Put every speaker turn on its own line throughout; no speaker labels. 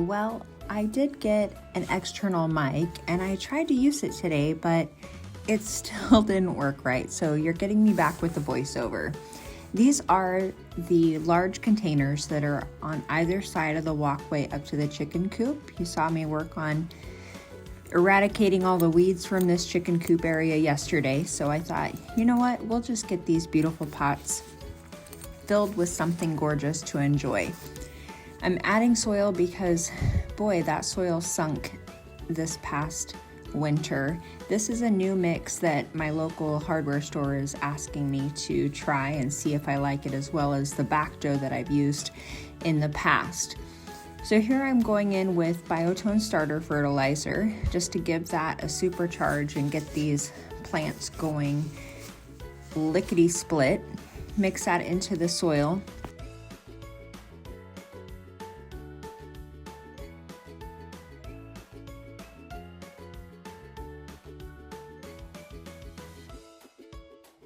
Well, I did get an external mic and I tried to use it today, but it still didn't work right. So you're getting me back with the voiceover. These are the large containers that are on either side of the walkway up to the chicken coop. You saw me work on eradicating all the weeds from this chicken coop area yesterday. So I thought, you know what, we'll just get these beautiful pots filled with something gorgeous to enjoy. I'm adding soil because, boy, that soil sunk this past winter. This is a new mix that my local hardware store is asking me to try and see if I like it, as well as the back dough that I've used in the past. So here I'm going in with Biotone Starter Fertilizer just to give that a supercharge and get these plants going lickety split. Mix that into the soil.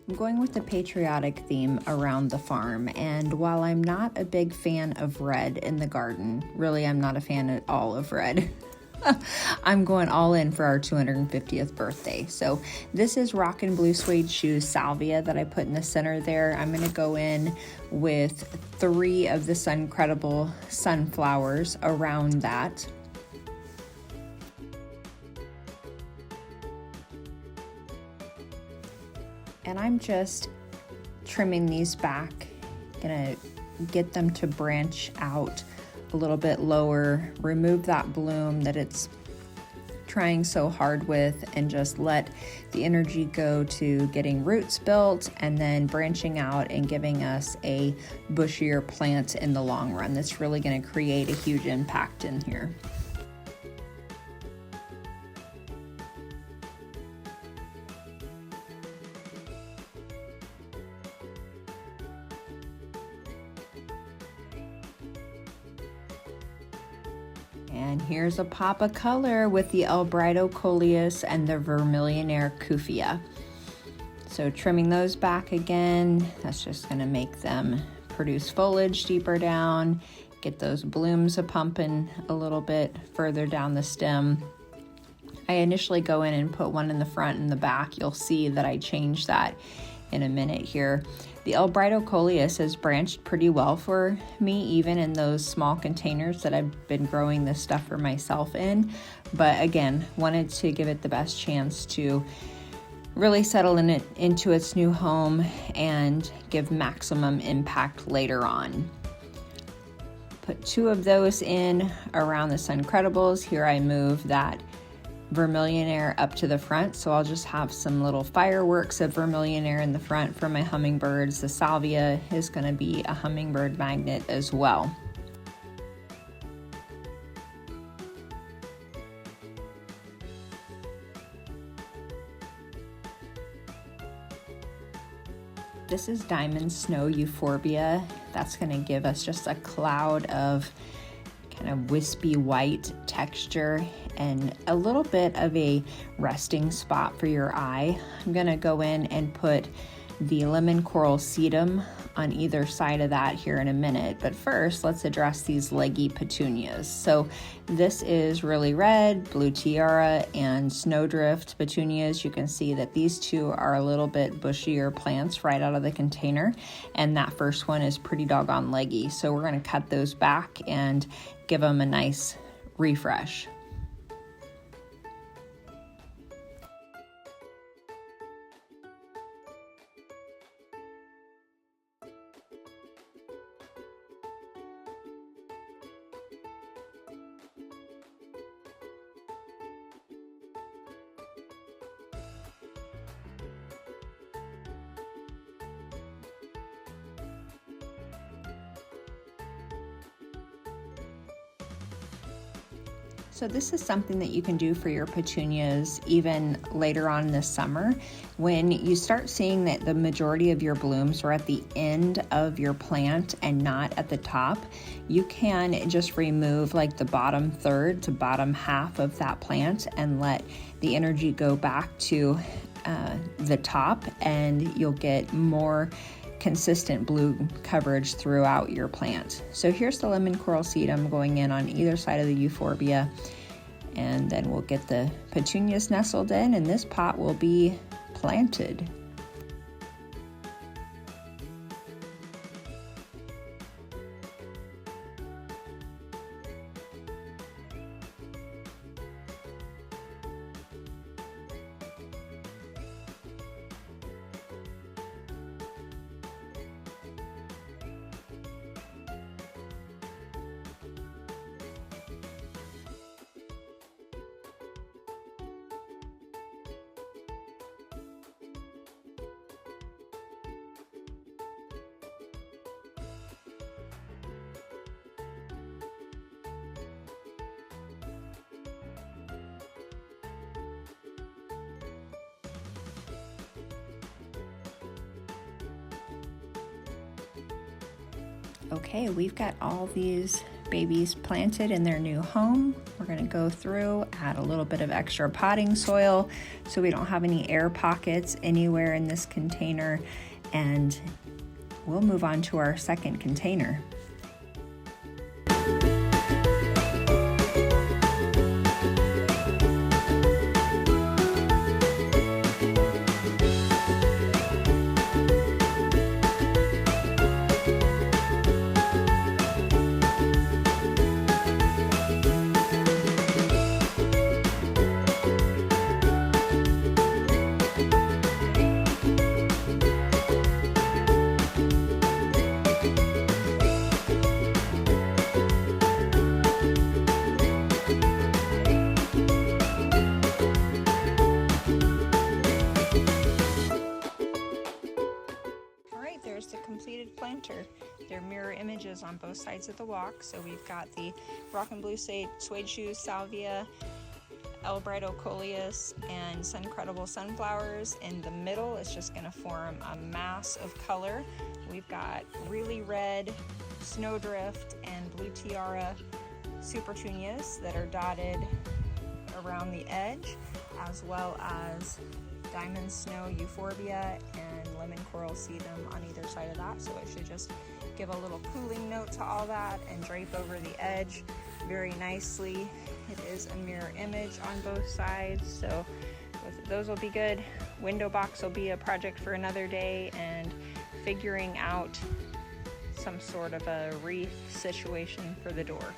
I'm going with the patriotic theme around the farm, and while I'm not a big fan of red in the garden, really I'm not a fan at all of red, I'm going all in for our 250th birthday. So this is Rockin Blue Suede Shoes Salvia that I put in the center there. I'm going to go in with 3 of the Suncredible Sunflowers around that. And I'm just trimming these back, gonna get them to branch out a little bit lower, remove that bloom that it's trying so hard with, and just let the energy go to getting roots built and then branching out and giving us a bushier plant in the long run. That's really gonna create a huge impact in here. And here's a pop of color with the Brighto Coleus and the Vermillionaire Cuphea. So trimming those back again, that's just gonna make them produce foliage deeper down, get those blooms a-pumping a little bit further down the stem. I initially go in and put one in the front and the back. You'll see that I changed that in a minute here. The Brighto Coleus has branched pretty well for me, even in those small containers that I've been growing this stuff for myself in. But again, wanted to give it the best chance to really settle into its new home and give maximum impact later on. Put 2 of those in around the Suncredibles. Here I move that Vermillionaire up to the front, so I'll just have some little fireworks of Vermillionaire in the front for my hummingbirds. The Salvia is going to be a hummingbird magnet as well. This is Diamond Snow Euphorbia. That's going to give us just a cloud of kind of wispy white texture and a little bit of a resting spot for your eye. I'm gonna go in and put the lemon coral sedum on either side of that here in a minute. But first, let's address these leggy petunias. So this is Really Red, Blue Tiara, and Snowdrift petunias. You can see that these 2 are a little bit bushier plants right out of the container. And that first one is pretty doggone leggy. So we're gonna cut those back and give them a nice refresh. So this is something that you can do for your petunias even later on this summer. When you start seeing that the majority of your blooms are at the end of your plant and not at the top, you can just remove like the bottom third to bottom half of that plant and let the energy go back to the top, and you'll get more consistent blue coverage throughout your plant. So here's the lemon coral sedum going in on either side of the euphorbia, and then we'll get the petunias nestled in, and this pot will be planted. Okay, we've got all these babies planted in their new home. We're going to go through, add a little bit of extra potting soil so we don't have any air pockets anywhere in this container, and we'll move on to our second container. The completed planter. They're mirror images on both sides of the walk. So we've got the Rockin Blue Suede Shoes, Salvia, Brighto Coleus, and Suncredible Sunflowers. In the middle, it's just going to form a mass of color. We've got Really Red, Snowdrift, and Blue Tiara Supertunias that are dotted around the edge, as well as Diamond Snow Euphorbia and Lemon Coral Sedum on either side of that. So it should just give a little cooling note to all that and drape over the edge very nicely. It is a mirror image on both sides, so those will be good. Window box will be a project for another day, and figuring out some sort of a wreath situation for the door.